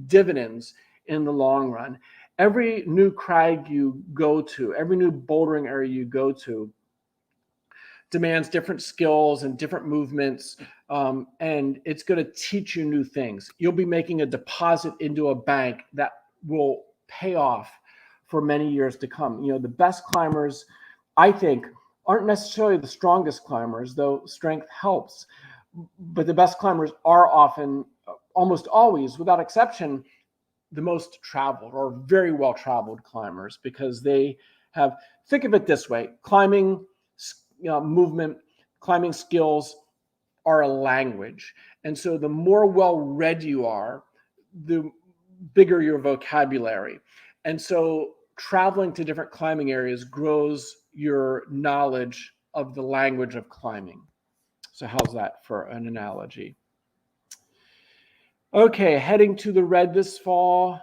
dividends in the long run. Every new crag you go to, every new bouldering area you go to, demands different skills and different movements, and it's going to teach you new things. You'll be making a deposit into a bank that will pay off for many years to come. The best climbers, I think, aren't necessarily the strongest climbers, though strength helps. But the best climbers are often, almost always, without exception, the most traveled or very well traveled climbers, because they have, think of it this way, climbing movement, climbing skills are a language. And so the more well-read you are, the bigger your vocabulary. And so traveling to different climbing areas grows your knowledge of the language of climbing. So how's that for an analogy? Okay, heading to the red this fall.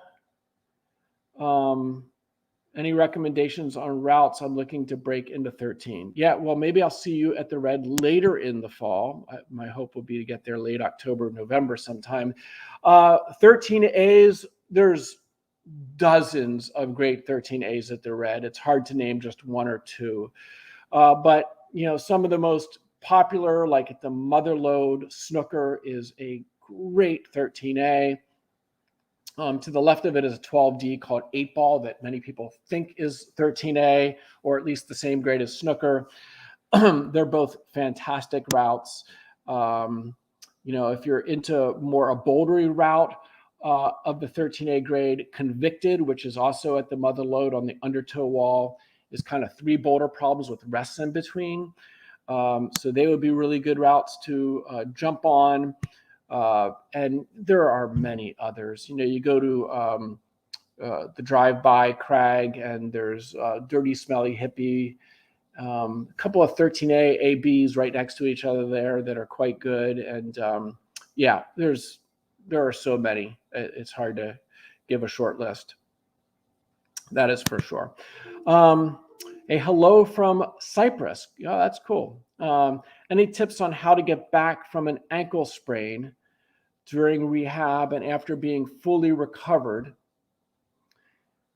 Any recommendations on routes I'm looking to break into 13? Yeah, well, maybe I'll see you at the red later in the fall. My hope will be to get there late October, November sometime. 13As, there's dozens of great 13As at the red. It's hard to name just one or two. But, some of the most popular, like at the Motherlode, Snooker is a great 13A. To the left of it is a 12D called 8 Ball that many people think is 13A, or at least the same grade as Snooker. They're both fantastic routes. If you're into more a bouldery route of the 13A grade, Convicted, which is also at the Motherlode on the undertow wall, is kind of 3 boulder problems with rests in between. So they would be really good routes to jump on. And there are many others. You go to the drive-by crag, and there's Dirty Smelly Hippie, a couple of 13A ABs right next to each other there that are quite good. And there are so many. It's hard to give a short list. That is for sure. A hello from Cyprus. Yeah, that's cool. Any tips on how to get back from an ankle sprain during rehab and after being fully recovered?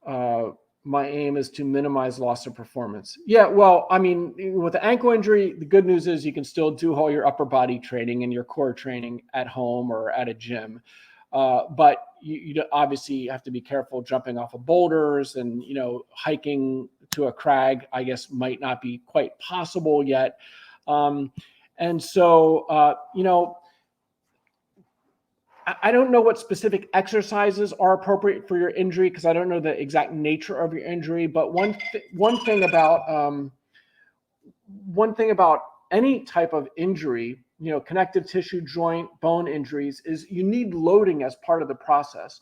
My aim is to minimize loss of performance. Yeah, well, I mean, with the ankle injury, the good news is you can still do all your upper body training and your core training at home or at a gym. But you obviously have to be careful jumping off of boulders, and, hiking to a crag, I guess, might not be quite possible yet. And so, I don't know what specific exercises are appropriate for your injury, because I don't know the exact nature of your injury. But one thing about any type of injury, connective tissue, joint, bone injuries, is you need loading as part of the process.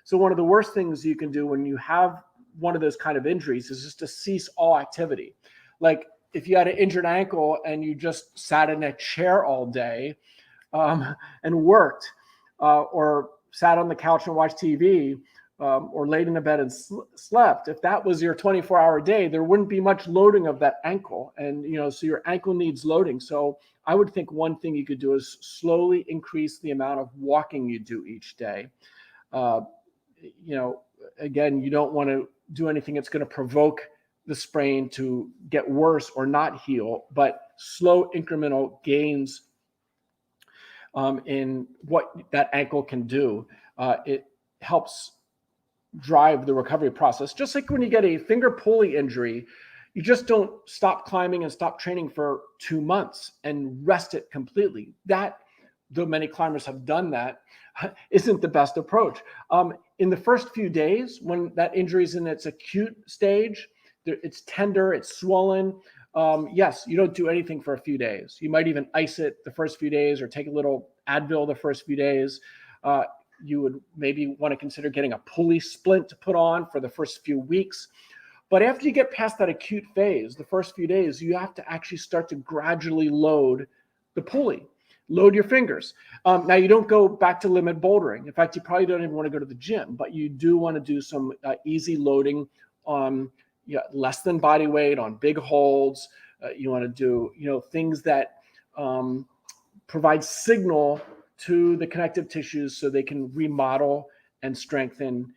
So one of the worst things you can do when you have one of those kind of injuries is just to cease all activity. Like if you had an injured ankle and you just sat in a chair all day and worked, or sat on the couch and watched TV, or laid in a bed and slept, if that was your 24-hour day, there wouldn't be much loading of that ankle. And, so your ankle needs loading. So I would think one thing you could do is slowly increase the amount of walking you do each day. Again, you don't want to do anything that's going to provoke the sprain to get worse or not heal, but slow incremental gains in what that ankle can do. It helps drive the recovery process. Just like when you get a finger pulley injury, you just don't stop climbing and stop training for 2 months and rest it completely. That, though many climbers have done that, isn't the best approach. In the first few days, when that injury is in its acute stage, it's tender, it's swollen. Yes, you don't do anything for a few days. You might even ice it the first few days or take a little Advil the first few days. You would maybe want to consider getting a pulley splint to put on for the first few weeks. But after you get past that acute phase, the first few days, you have to actually start to gradually load the pulley, load your fingers. Now, you don't go back to limit bouldering. In fact, you probably don't even want to go to the gym, but you do want to do some easy loading on less than body weight on big holds. You want to do, things that provide signal to the connective tissues so they can remodel and strengthen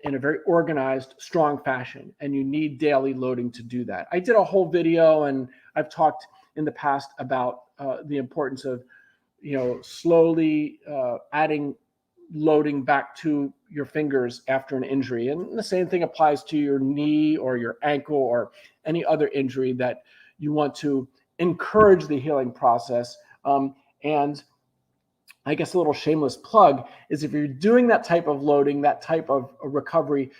in a very organized, strong fashion. And you need daily loading to do that. I did a whole video, and I've talked in the past about the importance of, slowly adding loading back to your fingers after an injury. And the same thing applies to your knee or your ankle or any other injury that you want to encourage the healing process. And I guess a little shameless plug is if you're doing that type of loading, that type of recovery,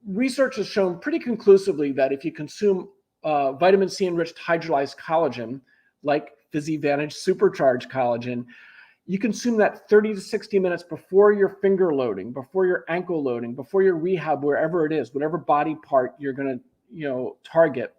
research has shown pretty conclusively that if you consume vitamin C enriched hydrolyzed collagen, like PhysiVantage supercharged collagen, you consume that 30 to 60 minutes before your finger loading, before your ankle loading, before your rehab, wherever it is, whatever body part you're going to, target.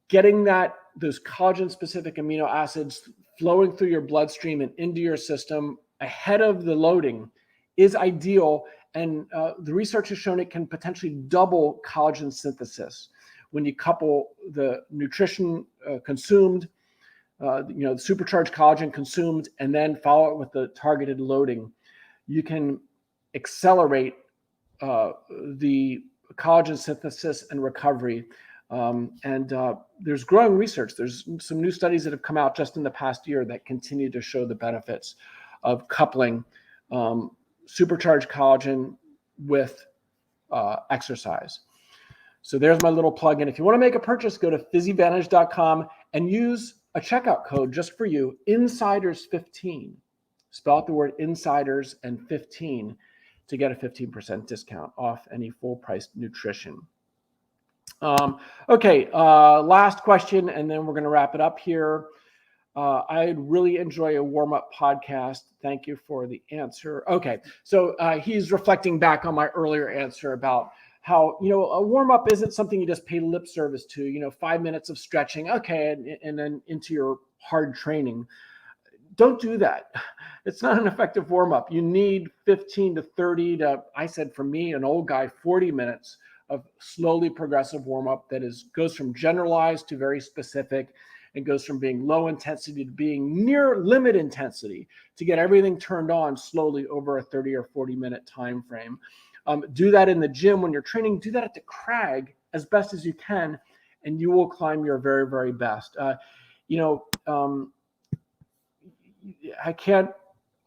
Getting those collagen specific amino acids flowing through your bloodstream and into your system ahead of the loading is ideal. And the research has shown it can potentially double collagen synthesis when you couple the nutrition consumed, the supercharged collagen consumed, and then follow it with the targeted loading. You can accelerate the collagen synthesis and recovery. There's growing research. There's some new studies that have come out just in the past year that continue to show the benefits of coupling supercharged collagen with exercise. So there's my little plug-in. If you want to make a purchase, go to physivantage.com and use a checkout code just for you, Insiders15. Spell out the word Insiders and 15 to get a 15% discount off any full-priced nutrition. Okay, last question, and then we're going to wrap it up here. I'd really enjoy a warm-up podcast. Thank you for the answer. Okay, so he's reflecting back on my earlier answer about how, a warm-up isn't something you just pay lip service to, 5 minutes of stretching, okay, and then into your hard training. Don't do that. It's not an effective warm-up. You need 15 to 30 to, I said for me, an old guy, 40 minutes of slowly progressive warm-up that goes from generalized to very specific, and goes from being low intensity to being near limit intensity to get everything turned on slowly over a 30 or 40 minute time frame. Do that in the gym when you're training. Do that at the crag as best as you can, and you will climb your very, very best. I can't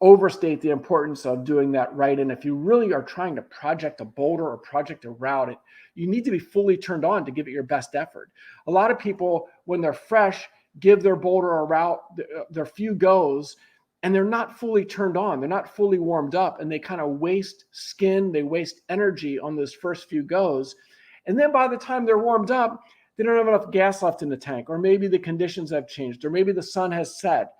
overstate the importance of doing that right. And if you really are trying to project a boulder or project a route, you need to be fully turned on to give it your best effort. A lot of people, when they're fresh, give their boulder a route, their few goes, and they're not fully turned on. They're not fully warmed up, and they kind of waste skin. They waste energy on those first few goes. And then by the time they're warmed up, they don't have enough gas left in the tank, or maybe the conditions have changed, or maybe the sun has set,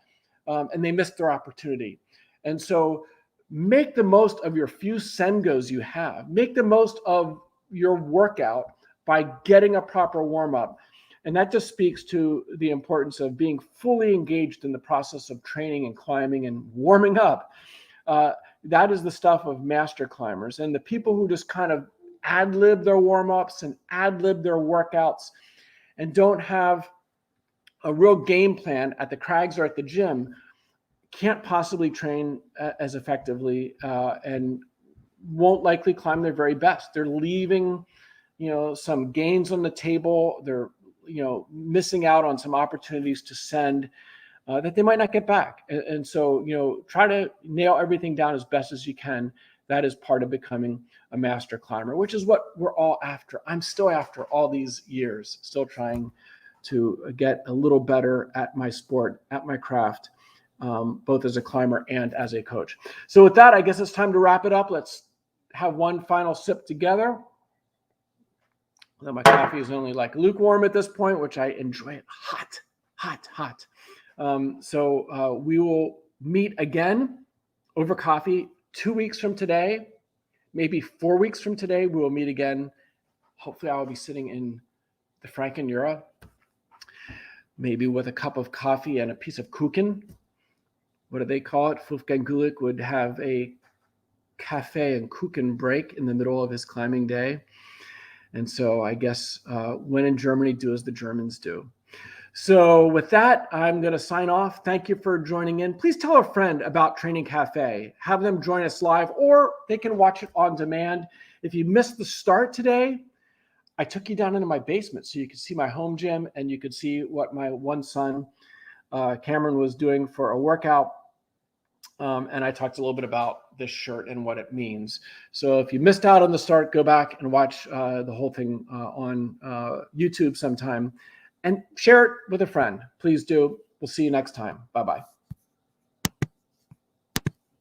and they missed their opportunity. And so make the most of your few sengos you have. Make the most of your workout by getting a proper warm-up. And that just speaks to the importance of being fully engaged in the process of training and climbing and warming up. That is the stuff of master climbers. And the people who just kind of ad-lib their warm-ups and ad-lib their workouts and don't have a real game plan at the crags or at the gym can't possibly train as effectively and won't likely climb their very best. They're leaving, some gains on the table. They're, missing out on some opportunities to send that they might not get back. And so, try to nail everything down as best as you can. That is part of becoming a master climber, which is what we're all after. I'm still after all these years, still trying to get a little better at my sport, at my craft, both as a climber and as a coach. So with that, I guess it's time to wrap it up. Let's have one final sip together. Although my coffee is only like lukewarm at this point, which I enjoy it hot. So we will meet again over coffee 2 weeks from today, maybe 4 weeks from today. We will meet again. Hopefully I will be sitting in the Frankenjura, maybe with a cup of coffee and a piece of Kuchen. What do they call it? Wolfgang Gulick would have a Café and Kuchen break in the middle of his climbing day. And so I guess when in Germany, do as the Germans do. So with that, I'm going to sign off. Thank you for joining in. Please tell a friend about Training Cafe. Have them join us live, or they can watch it on demand. If you missed the start today, I took you down into my basement so you could see my home gym and you could see what my one son, Cameron, was doing for a workout. And I talked a little bit about this shirt and what it means. So if you missed out on the start, go back and watch the whole thing on YouTube sometime and share it with a friend. Please do. We'll see you next time. Bye-bye.